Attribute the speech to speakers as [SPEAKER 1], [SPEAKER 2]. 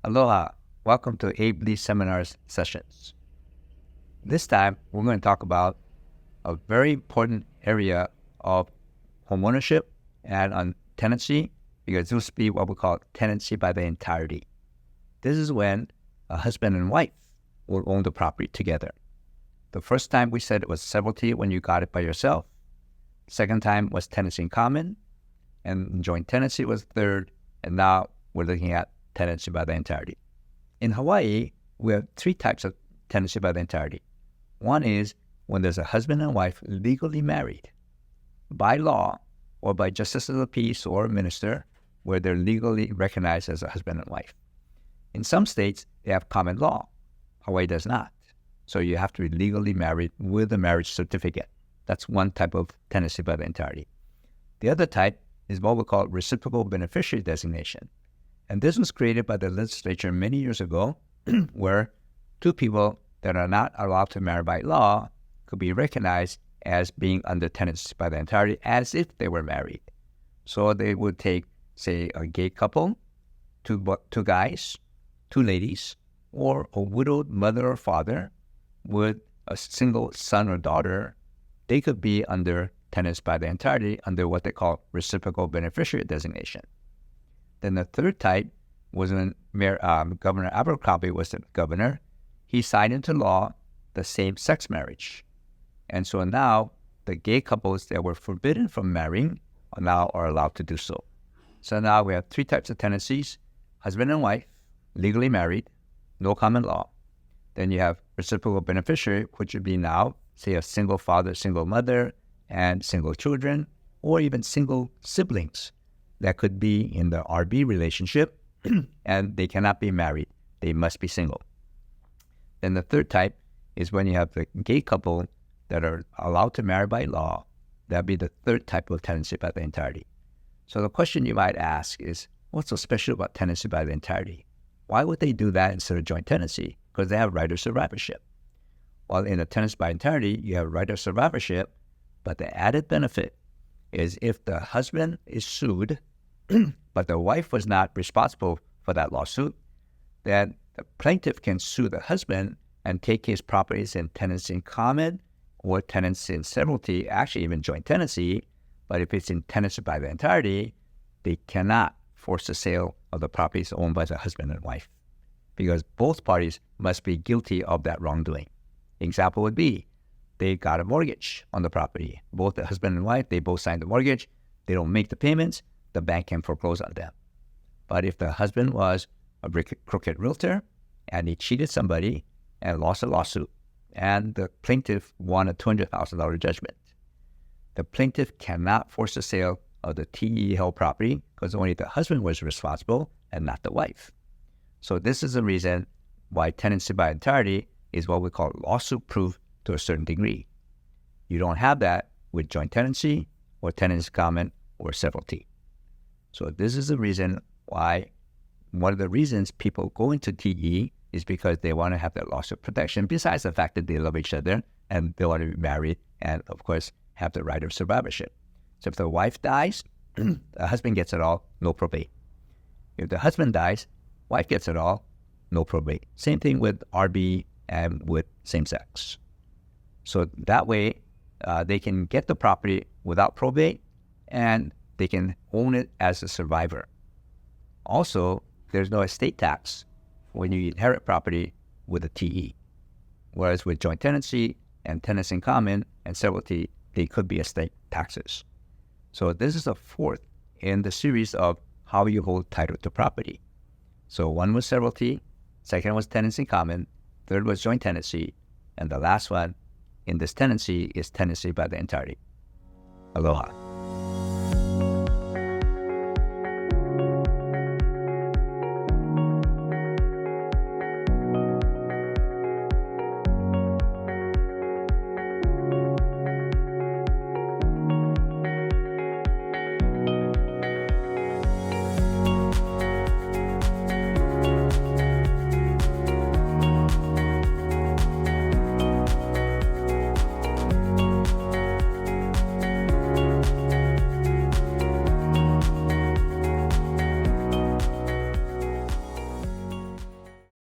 [SPEAKER 1] Aloha. Welcome to Abe Lee Seminars sessions. This time, we're going to talk about a very important area of homeownership and on tenancy, because this will be what we call tenancy by the entirety. This is when a husband and wife will own the property together. The first time we said it was severalty when you got it by yourself. Second time was tenancy in common, and joint tenancy was third, and now we're looking at tenancy by the entirety. In Hawaii, we have three types of tenancy by the entirety. One is when there's a husband and wife legally married by law or by justice of the peace or a minister, where they're legally recognized as a husband and wife. In some states, they have common law. Hawaii does not. So you have to be legally married with a marriage certificate. That's one type of tenancy by the entirety. The other type is what we call reciprocal beneficiary designation. And this was created by the legislature many years ago, where two people that are not allowed to marry by law could be recognized as being under tenancy by the entirety as if they were married. So they would take, say, a gay couple, two guys, two ladies, or a widowed mother or father with a single son or daughter. They could be under tenancy by the entirety under what they call reciprocal beneficiary designation. Then the third type was when Governor Abercrombie was the governor. He signed into law the same-sex marriage. And so now the gay couples that were forbidden from marrying now are allowed to do so. So now we have three types of tenancies: husband and wife, legally married, no common law. Then you have reciprocal beneficiary, which would be now, say, a single father, single mother, and single children, or even single siblings that could be in the RB relationship, and they cannot be married. They must be single. Then the third type is when you have the gay couple that are allowed to marry by law. That'd be the third type of tenancy by the entirety. So the question you might ask is, what's so special about tenancy by the entirety? Why would they do that instead of joint tenancy? Because they have right of survivorship. While in a tenancy by entirety, you have right of survivorship, but the added benefit is if the husband is sued, but the wife was not responsible for that lawsuit, then the plaintiff can sue the husband and take his properties in tenancy in common or tenancy in severalty, actually even joint tenancy. But if it's in tenancy by the entirety, they cannot force the sale of the properties owned by the husband and wife, because both parties must be guilty of that wrongdoing. Example would be, they got a mortgage on the property. Both the husband and wife, they both signed the mortgage. They don't make the payments, the bank can foreclose on them. But if the husband was a crooked realtor and he cheated somebody and lost a lawsuit, and the plaintiff won a $200,000 judgment, the plaintiff cannot force the sale of the TE held property because only the husband was responsible and not the wife. So this is the reason why tenancy by entirety is what we call lawsuit proof to a certain degree. You don't have that with joint tenancy or tenancy common or severalty. So this is the reason why, one of the reasons people go into TE is because they want to have that lawsuit protection, besides the fact that they love each other and they want to be married and, of course, have the right of survivorship. So if the wife dies, the husband gets it all, no probate. If the husband dies, wife gets it all, no probate. Same thing with RB and with same-sex. So that way, they can get the property without probate, and they can own it as a survivor. Also, there's no estate tax when you inherit property with a TE. Whereas with joint tenancy and tenancy in common and severalty, they could be estate taxes. So this is the fourth in the series of how you hold title to property. So one was severalty, second was tenancy in common, third was joint tenancy, and the last one in this tenancy is tenancy by the entirety. Aloha.